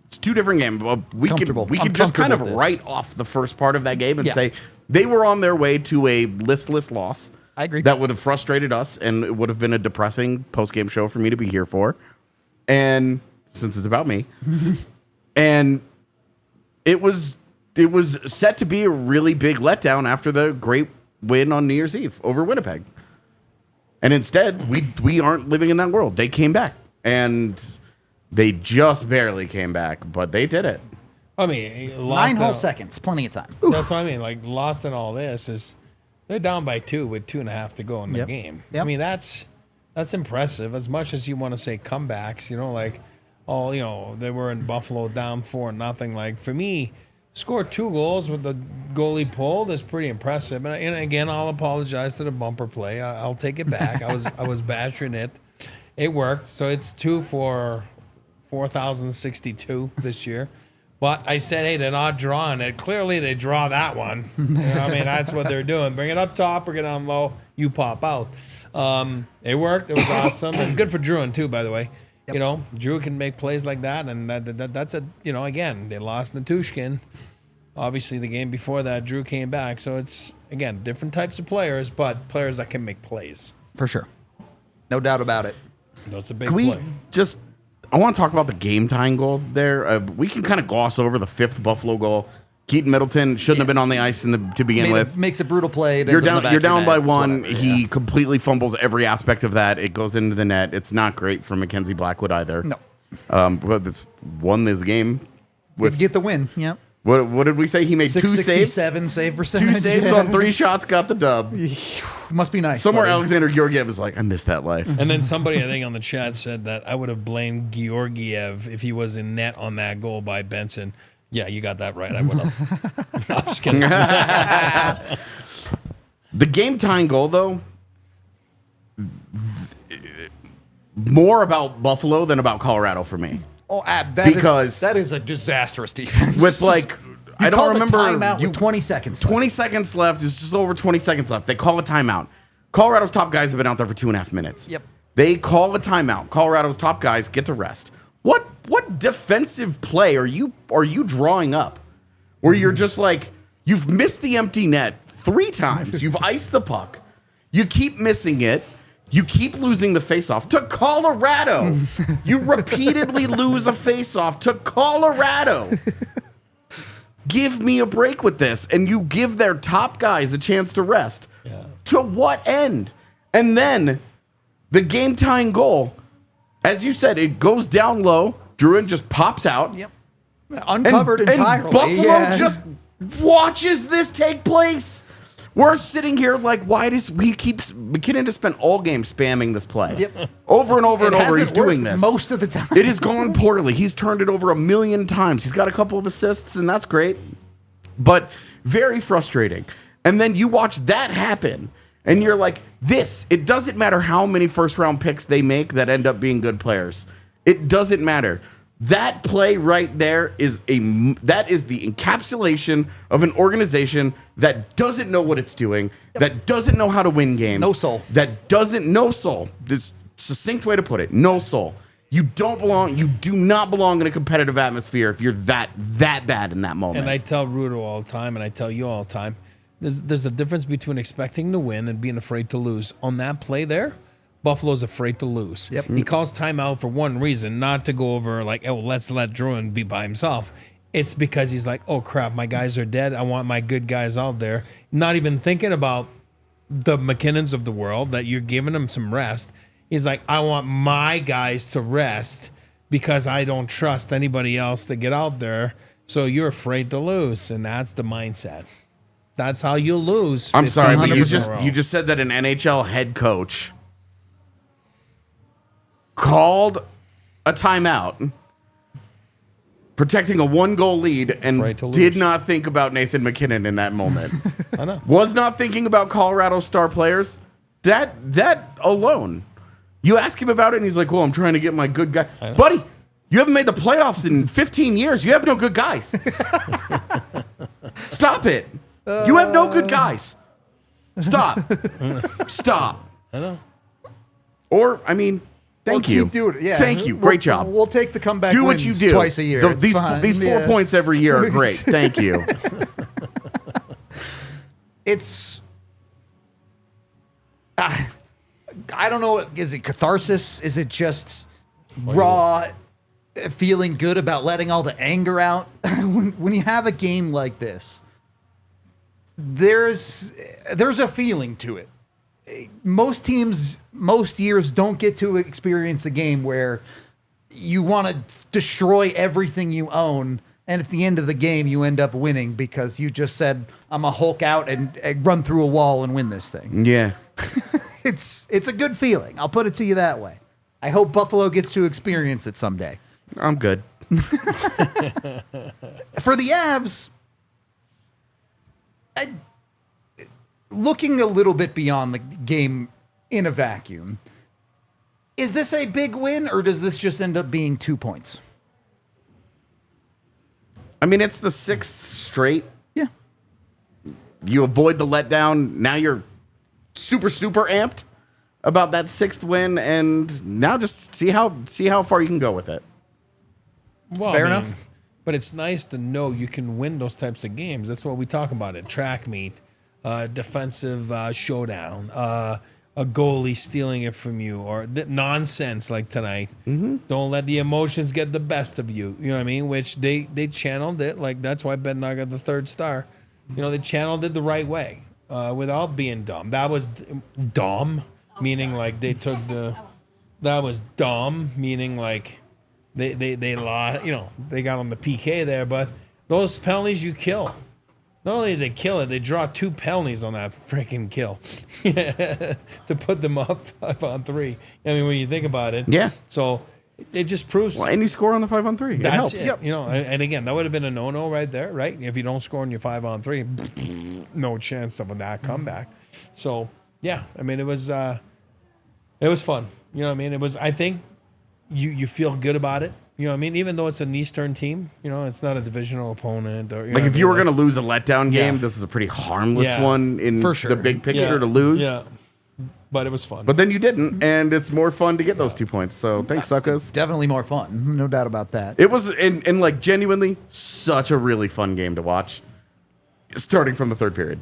It's two different games. We could just kind of write off the first part of that game and say they were on their way to a listless loss. I agree. That would have frustrated us, and it would have been a depressing post-game show for me to be here for. And since it's about me, and it was set to be a really big letdown after the great win on New Year's Eve over Winnipeg. And instead, we aren't living in that world. They came back, and they just barely came back, but they did it. I mean, 9 whole seconds, plenty of time. That's what I mean. Like, lost in all this is they're down by 2 with 2.5 to go in the game. Yep. I mean, that's impressive. As much as you want to say comebacks, they were in Buffalo down 4-0. Like, for me, score 2 goals with the goalie pulled is pretty impressive. And again, I'll apologize to the bumper play. I'll take it back. I was bashing it. It worked. So it's 2 for 4,062 this year. But I said, hey, they're not drawing it. Clearly, they draw that one. I mean, that's what they're doing. Bring it up top or get on low. You pop out. It worked. It was awesome. And good for Drouin, too, by the way. Yep. Drew can make plays like that. And that's again, they lost Natushkin. Obviously, the game before that, Drew came back. So it's, again, different types of players, but players that can make plays. For sure. No doubt about it. That's a big Can play. I want to talk about the game-tying goal there. We can kind of gloss over the 5th Buffalo goal. Keaton Middleton shouldn't have been on the ice to begin with. Makes a brutal play. You're down by 1. He completely fumbles every aspect of that. It goes into the net. It's not great for Mackenzie Blackwood either. No. But it's won this game. Get the win. Yep. What did we say? He made 2 saves? 667 save percentage. 2 saves on 3 shots, got the dub. Must be nice. Somewhere Alexander Georgiev is like, I missed that life. And then somebody, I think, on the chat said that I would have blamed Georgiev if he was in net on that goal by Benson. Yeah, you got that right. I would have. I'm just kidding. The game-tying goal, though, more about Buffalo than about Colorado for me. Oh, because that is a disastrous defense. With I don't remember. Timeout with 20 seconds. 20 seconds left. It's just over 20 seconds left. They call a timeout. Colorado's top guys have been out there for 2.5 minutes. Yep. They call a timeout. Colorado's top guys get to rest. What defensive play are you drawing up? Where you're just like, you've missed the empty net 3 times. You've iced the puck. You keep missing it. You keep losing the faceoff to Colorado. You repeatedly lose a faceoff to Colorado. Give me a break with this. And you give their top guys a chance to rest. Yeah. To what end? And then the game tying goal, as you said, it goes down low. Drouin just pops out. Yep. Uncovered entirely. And Buffalo just watches this take place. We're sitting here like, why does McKinnon just spent all game spamming this play? Yep. Over and over and over, he's hasn't doing worked this. most of the time. It has gone poorly. He's turned it over 1,000,000 times. He's got a couple of assists, and that's great. But very frustrating. And then you watch that happen, and you're like, it doesn't matter how many first-round picks they make that end up being good players. It doesn't matter. That play right there is the encapsulation of an organization that doesn't know what it's doing, that doesn't know how to win games. No soul. No soul. This succinct way to put it. No soul. You don't belong. You do not belong in a competitive atmosphere if you're that bad in that moment. And I tell Rudo all the time, and I tell you all the time, there's a difference between expecting to win and being afraid to lose. On that play there, Buffalo's afraid to lose. Yep. He calls timeout for one reason, not to go over like, oh, let's let Drouin be by himself. It's because he's like, oh, crap, my guys are dead. I want my good guys out there. Not even thinking about the McKinnons of the world, that you're giving them some rest. He's like, I want my guys to rest because I don't trust anybody else to get out there. So you're afraid to lose, and that's the mindset. That's how you lose. I'm sorry, but you 100% in a row. just said that an NHL head coach called a timeout, protecting a 1-goal lead, and did not think about Nathan McKinnon in that moment. I know. Was not thinking about Colorado star players. That alone. You ask him about it, and he's like, well, I'm trying to get my good guy. Buddy, you haven't made the playoffs in 15 years. You have no good guys. Stop it. You have no good guys. Stop. Stop. I know. Or, I mean, thank you. Keep doing it. Yeah. Thank you. Great job. We'll take the comeback Do what wins you do. twice a year. It's These fine. 4 points every year are great. Thank you. It's... I don't know. Is it catharsis? Is it just raw feeling good about letting all the anger out? When you have a game like this, there's a feeling to it. Most teams, most years don't get to experience a game where you want to destroy everything you own, and at the end of the game, you end up winning because you just said, I'm a Hulk out and run through a wall and win this thing. Yeah. It's a good feeling. I'll put it to you that way. I hope Buffalo gets to experience it someday. I'm good. For the Avs, looking a little bit beyond the game in a vacuum, is this a big win, or does this just end up being 2 points? I mean, it's the 6th straight. Yeah. You avoid the letdown. Now you're super amped about that 6th win, and now just see how far you can go with it. Well, Fair enough. But it's nice to know you can win those types of games. That's what we talk about at track meet, defensive showdown, a goalie stealing it from you, or nonsense like tonight. Mm-hmm. Don't let the emotions get the best of you. You know what I mean? Which they channeled it. Like, that's why Bednar got the 3rd star. You know, they channeled it the right way. Without being dumb. That was dumb, meaning like they took the. That was dumb, meaning like they lost. You know, they got on the PK there, but those penalties you kill. Not only did they kill it, they draw 2 penalties on that freaking kill to put them up 5-on-3. I mean, when you think about it, yeah. So it just proves. Well, and you score on the 5-on-3. It That's helps. it. Yep. You know, and again, that would have been a no-no right there, right? If you don't score on your 5-on-3, no chance of that comeback. So yeah, I mean, it was fun. You know what I mean? It was. I think you feel good about it. You know what I mean? Even though it's an Eastern team, you know, it's not a divisional opponent. Or like if you were going to lose a letdown game, this is a pretty harmless one in for sure. the big picture to lose. Yeah. But it was fun. But then you didn't, and it's more fun to get those 2 points. So thanks, suckers. Definitely more fun. No doubt about that. It was, and like genuinely, such a really fun game to watch, starting from the 3rd period.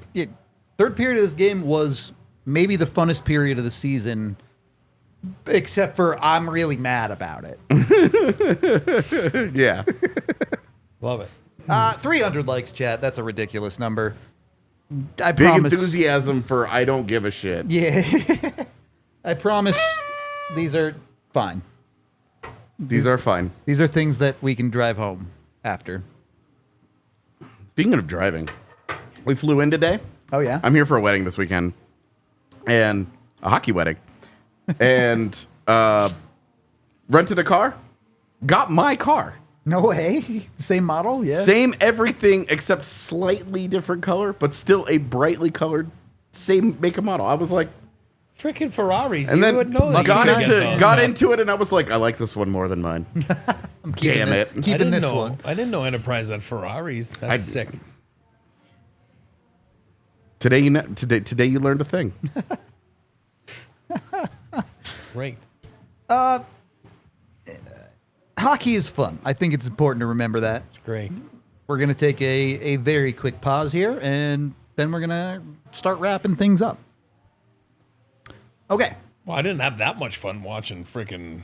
Third period of this game was maybe the funnest period of the season except for I'm really mad about it. Yeah. Love it. 300 likes, chat. That's a ridiculous number. I Big promise. enthusiasm for I don't give a shit. Yeah. I promise these are fine. These are fine. These are things that we can drive home after. Speaking of driving, we flew in today. Oh, yeah? I'm here for a wedding this weekend, and a hockey wedding, and rented a car, got my car. No way. Same model? Yeah. Same everything except slightly different color, but still a brightly colored, same make and model. I was like, Freaking Ferraris. and You then wouldn't know that. got into it, and I was like, I like this one more than mine. Damn it. Keeping this one. I didn't know Enterprise had Ferraris. That's sick. Today you learned a thing. Great. Hockey is fun. I think it's important to remember that. It's great. We're going to take a very quick pause here, and then we're going to start wrapping things up. Okay. Well, I didn't have that much fun watching freaking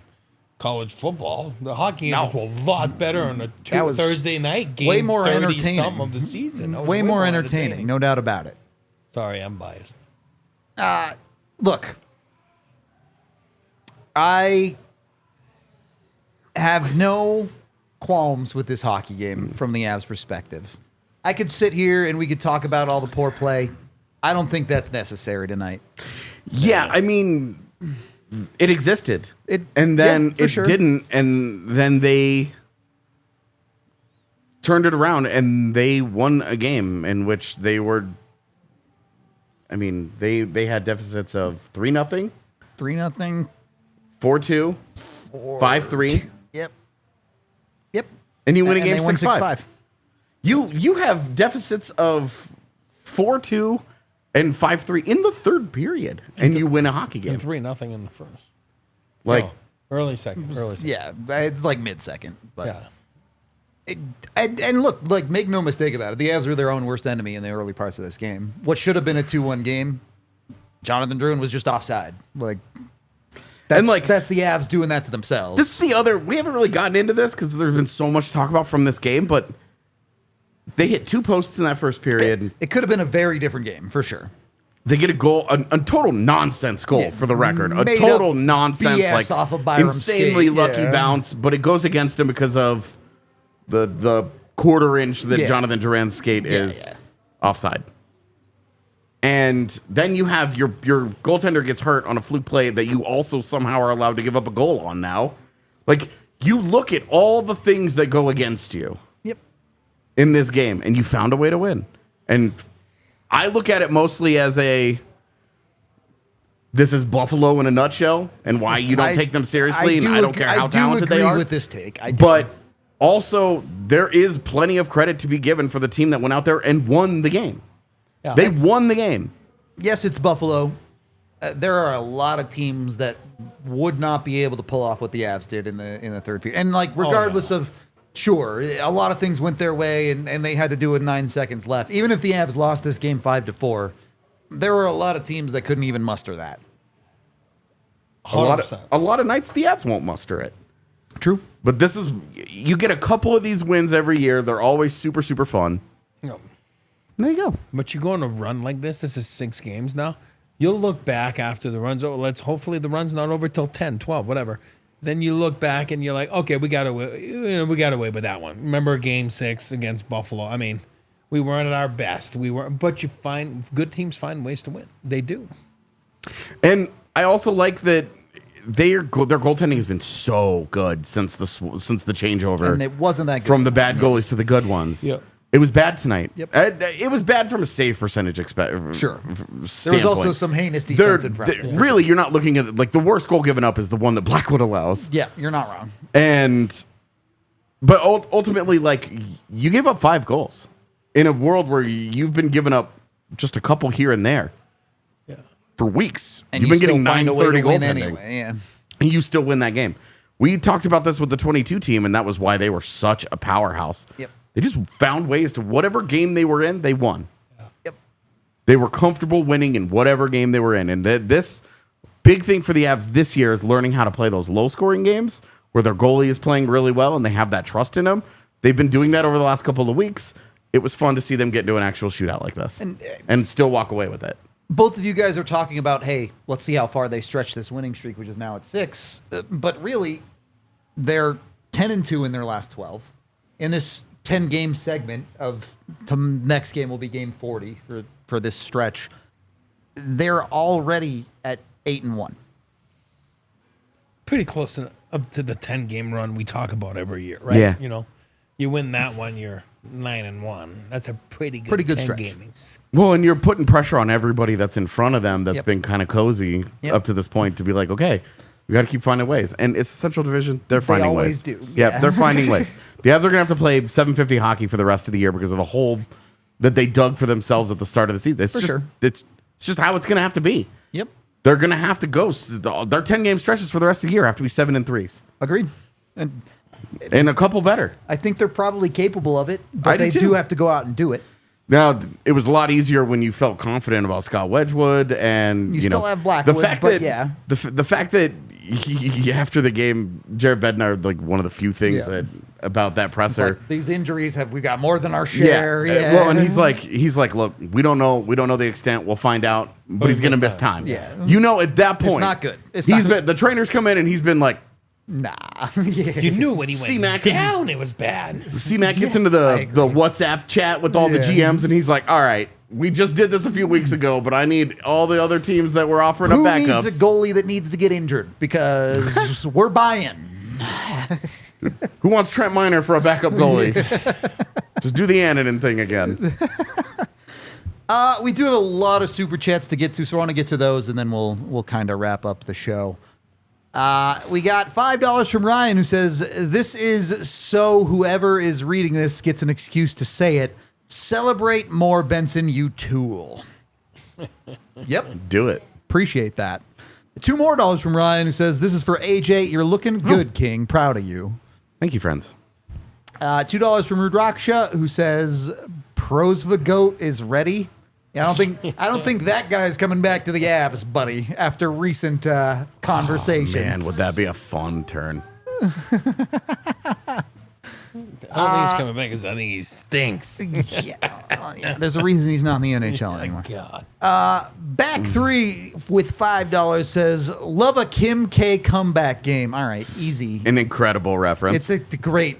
college football. The hockey games were a lot better on a Thursday night game. Way more 30 entertaining. something of the season. That was Way more entertaining, no doubt about it. Sorry, I'm biased. Look, I have no qualms with this hockey game from the Avs perspective. I could sit here and we could talk about all the poor play. I don't think that's necessary tonight. Yeah, I mean, it existed. It didn't, and then they turned it around and they won a game in which they were. I mean, they had deficits of 3-0, 3-0, 4-2, 5-3. Yep. And you win a game they won 6-5. You have deficits of 4-2 and 5-3 in the third period, and you win a hockey game. And 3-0 in the first. Like early second. Yeah, it's like mid-second. But Yeah. and look, like, make no mistake about it. The Avs were their own worst enemy in the early parts of this game. What should have been a 2-1 game, Jonathan Drouin was just offside. That's the Avs doing that to themselves. This is the other. We haven't really gotten into this because there's been so much to talk about from this game, but they hit 2 posts in that first period. It could have been a very different game, for sure. They get a goal, a total nonsense goal, for the record. A Made total up nonsense, BS like off of Byram's insanely skate, lucky yeah. bounce, but it goes against him because of the quarter inch that Jonathan Drouin's skate is offside. And then you have your goaltender gets hurt on a fluke play that you also somehow are allowed to give up a goal on now. Like, you look at all the things that go against you in this game, and you found a way to win. And I look at it mostly as this is Buffalo in a nutshell, and why you don't take them seriously, and I don't care how talented they are. with this take. But also, there is plenty of credit to be given for the team that went out there and won the game. Yeah. They won the game. Yes, it's Buffalo. There are a lot of teams that would not be able to pull off what the Avs did in the third period. And regardless of, sure, a lot of things went their way and they had to do it with 9 seconds left. Even if the Avs lost this game 5-4, there were a lot of teams that couldn't even muster that. 100%. A lot of nights the Avs won't muster it. True. But you get a couple of these wins every year. They're always super, super fun. No. There you go. But you go on a run like this. This is 6 games now. You'll look back after the run's over. Hopefully the run's not over till 10, 12, whatever. Then you look back and you're like, okay, we got away with that one. Remember Game 6 against Buffalo? I mean, we weren't at our best. But good teams find ways to win. They do. And I also like that their goaltending has been so good since the changeover. And it wasn't that good. From the bad goalies to the good ones. Yep. It was bad tonight. Yep. It was bad from a save percentage Sure. standpoint. There was also some heinous defense in front. Really, you're not looking at the worst goal given up is the one that Blackwood allows. Yeah, you're not wrong. But ultimately, you gave up 5 goals in a world where you've been giving up just a couple here and there for weeks. And you've been getting 930 goaltending. Anyway, yeah. And you still win that game. We talked about this with the 22 team, and that was why they were such a powerhouse. Yep. They just found ways to whatever game they were in, they won. Yep. They were comfortable winning in whatever game they were in. And this big thing for the Avs this year is learning how to play those low-scoring games where their goalie is playing really well and they have that trust in him. They've been doing that over the last couple of weeks. It was fun to see them get into an actual shootout like this and still walk away with it. Both of you guys are talking about, hey, let's see how far they stretch this winning streak, which is now at 6. But really, they're 10-2 in their last 12. In this 10-game segment of the next game will be game 40 for this stretch. They're already at 8-1. Pretty close up to the 10-game run we talk about every year, right? Yeah. You know, you win that one, you're 9-1. That's a pretty good 10 stretch. gamings. Well, and you're putting pressure on everybody that's in front of them that's been kind of cozy up to this point to be like, okay, we got to keep finding ways. And it's a Central Division. They're finding ways. They always do. Yeah, they're finding ways. The Avs are going to have to play 750 hockey for the rest of the year because of the hole that they dug for themselves at the start of the season. It's just how it's going to have to be. Yep. They're going to have to go. Their 10-game stretches for the rest of the year have to be 7-3s. Agreed. And a couple better. I think they're probably capable of it, but I do they too. do have to go out and do it. Now, it was a lot easier when you felt confident about Scott Wedgewood and You know, still have Blackwood, the fact but that, yeah. the fact that he, after the game, Jared Bednar, like one of the few things that about that presser. Like, these injuries we got more than our share. Yeah. Well, and he's like, look, we don't know the extent. We'll find out, but he's going to miss time. Yeah. You know, at that point, It's not good. The trainers come in and he's been like, nah. You knew when he went C-Mac down, it was bad. C-Mac gets into the WhatsApp chat with all the GMs, and he's like, all right, we just did this a few weeks ago, but I need all the other teams that were offering up Who backups. needs a goalie that needs to get injured? Because we're buying. Who wants Trent Miner for a backup goalie? Just do the Anadin thing again. We do have a lot of super chats to get to, so I want to get to those, and then we'll kind of wrap up the show. We got $5 from Ryan, who says, this is so whoever is reading this gets an excuse to say it. Celebrate more, Benson, you tool. Yep. Do it. Appreciate that. $2 more from Ryan, who says, this is for AJ. You're looking good, King. Proud of you. Thank you, friends. $2 from Rudraksha, who says, Prosva Goat is ready. Yeah, I don't think that guy's coming back to the Avs, buddy, after recent conversations. Oh, man, would that be a fun turn? I don't think he's coming back because I think he stinks. Yeah, there's a reason he's not in the NHL anymore. God. Back 3 with $5 says, love a Kim K comeback game. All right, easy. An incredible reference. It's a great.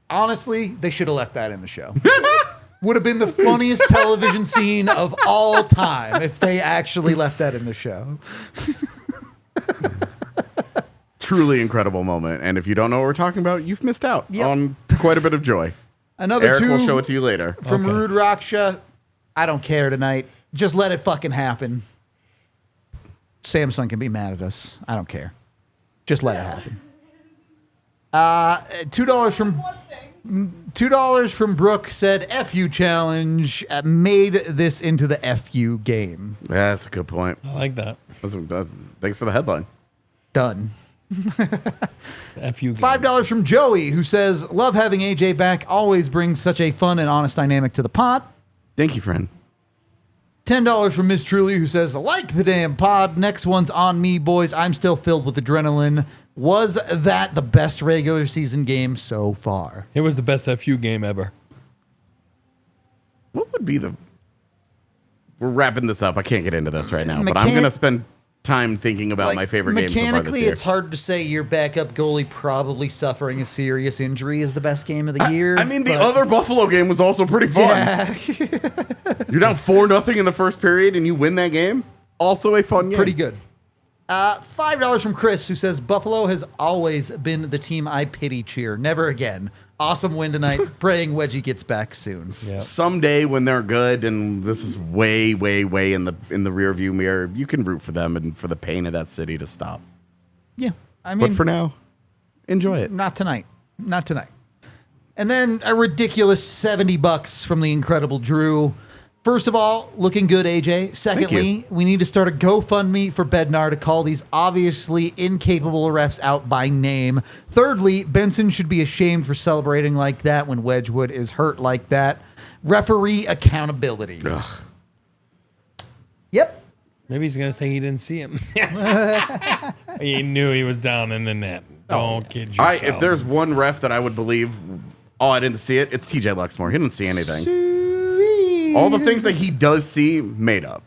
Honestly, they should have left that in the show. Would have been the funniest television scene of all time if they actually left that in the show. Truly incredible moment. And if you don't know what we're talking about, you've missed out on quite a bit of joy. Another Eric 2 will show it to you later. From Rude Raksha. I don't care tonight. Just let it fucking happen. Samsung can be mad at us. I don't care. Just let it happen. $2 from Brooke said, FU challenge made this into the FU game. Yeah, that's a good point. I like that. Thanks for the headline. Done. FU game. $5 from Joey, who says, love having AJ back. Always brings such a fun and honest dynamic to the pot. Thank you, friend. $10 from Miss Truly, who says, like the damn pod. Next one's on me, boys. I'm still filled with adrenaline. Was that the best regular season game so far? It was the best FU game ever. What would be the... We're wrapping this up. I can't get into this right now, but I'm going to spend time thinking about my favorite games so far this mechanically, year. it's hard to say your backup goalie probably suffering a serious injury is the best game of the year. I mean, the other Buffalo game was also pretty fun. Yeah. You're down 4-0 in the first period, and you win that game. Also a fun game. Pretty good. $5 from Chris, who says, Buffalo has always been the team I pity cheer. Never again. Awesome win tonight. Praying Wedgie gets back soon. Yep. Someday when they're good, and this is way, way, way in the rear view mirror, you can root for them and for the pain of that city to stop. Yeah. I mean, But for now, enjoy it. not tonight. Not tonight. And then a ridiculous $70 from the incredible Drew. First of all, looking good, AJ. Secondly, we need to start a GoFundMe for Bednar to call these obviously incapable refs out by name. Thirdly, Benson should be ashamed for celebrating like that when Wedgewood is hurt like that. Referee accountability. Ugh. Yep. Maybe he's going to say he didn't see him. He knew he was down in the net. Don't kid yourself. If there's one ref that I would believe, I didn't see it, it's TJ Luxmore. He didn't see anything. Sweet. All the things that he does see, made up.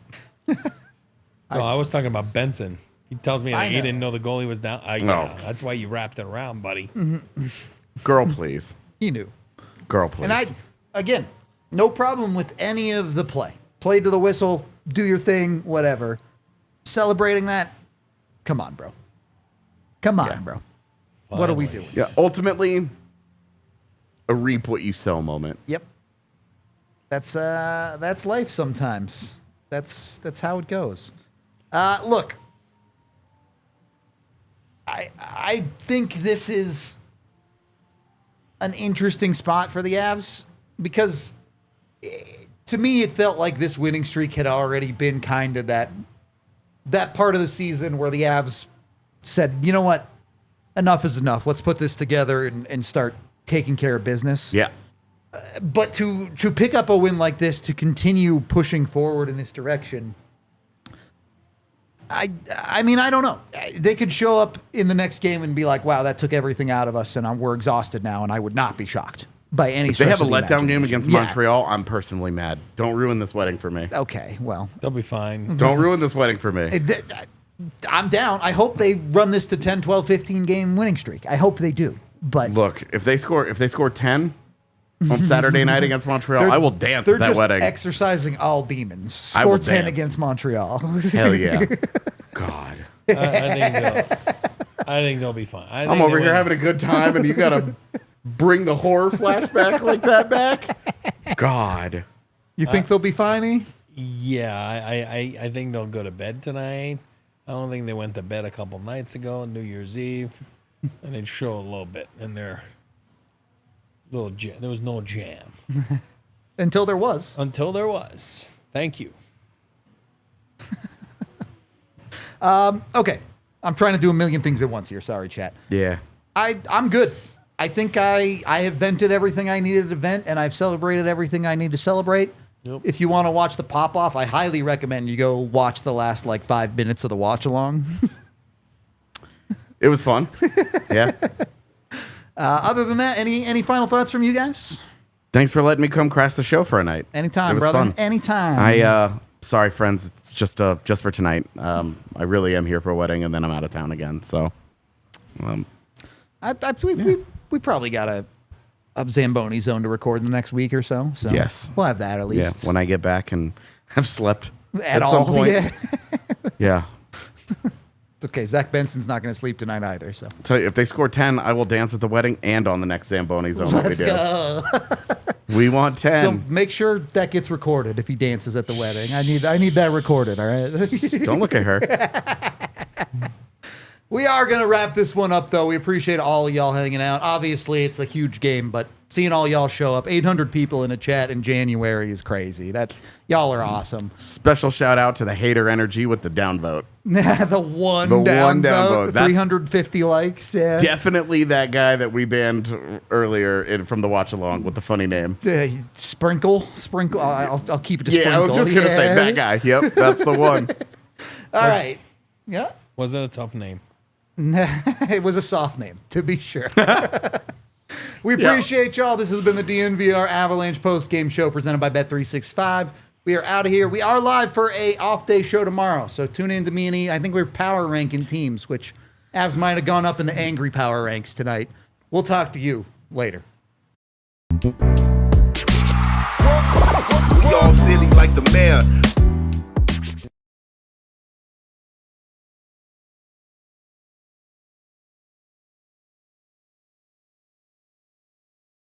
I was talking about Benson. He tells me that he didn't know the goalie was down. That's why you wrapped it around, buddy. Girl, please. He knew. Girl, please. And again, no problem with any of the play. Play to the whistle, do your thing, whatever. Celebrating that, come on, bro. Come on, bro. What are we doing? Yeah, ultimately, a reap what you sow moment. Yep. That's life sometimes. That's how it goes. Look, I think this is an interesting spot for the Avs because to me it felt like this winning streak had already been kind of that part of the season where the Avs said, you know what, enough is enough. Let's put this together and start taking care of business. Yeah. But to pick up a win like this, to continue pushing forward in this direction, I mean, I don't know. They could show up in the next game and be like, wow, that took everything out of us and we're exhausted now, and I would not be shocked by any If they have a letdown imagination. game against Montreal, I'm personally mad. Don't ruin this wedding for me. Okay, well. They'll be fine. Don't ruin this wedding for me. I'm down. I hope they run this to 10, 12, 15 game winning streak. I hope they do. But look, if they score 10 on Saturday night against Montreal, I will dance at that just wedding. Exercising all demons. I will Score 10 dance. against Montreal. Hell yeah. God. I think they'll be fine. I'm over here having a good time, and you got to bring the horror flashback like that back? God. You think they'll be fine, E? Yeah, I think they'll go to bed tonight. I don't think they went to bed a couple nights ago, New Year's Eve, and they'd show a little bit in their little jam. There was no jam. Until there was. Until there was. Thank you. Okay. I'm trying to do a million things at once here. Sorry, chat. Yeah. I'm good. I think I have vented everything I needed to vent, and I've celebrated everything I need to celebrate. Yep. If you want to watch the pop-off, I highly recommend you go watch the last, 5 minutes of the watch-along. It was fun. Yeah. Other than that, any final thoughts from you guys? Thanks for letting me come crash the show for a night. Anytime, It was brother. fun. Anytime. Sorry, friends. It's just for tonight. I really am here for a wedding, and then I'm out of town again. So, we probably got a Zamboni zone to record in the next week or so. So yes, we'll have that at least. Yeah, when I get back and have slept At some all, point. yeah. Yeah. It's okay. Zach Benson's not going to sleep tonight either. So Tell you, if they score 10, I will dance at the wedding and on the next Zamboni zone let's that we do. go. We want 10. So make sure that gets recorded if he dances at the wedding. I need that recorded. All right. Don't look at her. We are going to wrap this one up, though. We appreciate all of y'all hanging out. Obviously, it's a huge game, but seeing all y'all show up, 800 people in a chat in January is crazy. Y'all are awesome. Special shout out to the hater energy with the downvote. The one downvote, 350 likes. Yeah. Definitely that guy that we banned earlier from the watch along with the funny name. Sprinkle. I'll keep it to Sprinkle. Yeah, I was just going to say that guy. Yep, that's the one. All right. Yeah. Was that a tough name? It was a soft name, to be sure. We appreciate y'all. This has been the DNVR Avalanche post-game show presented by Bet365. We are out of here. We are live for a off-day show tomorrow, so tune in to me and E. I think we're power ranking teams, which Avs might have gone up in the angry power ranks tonight. We'll talk to you later. We all silly like the mayor.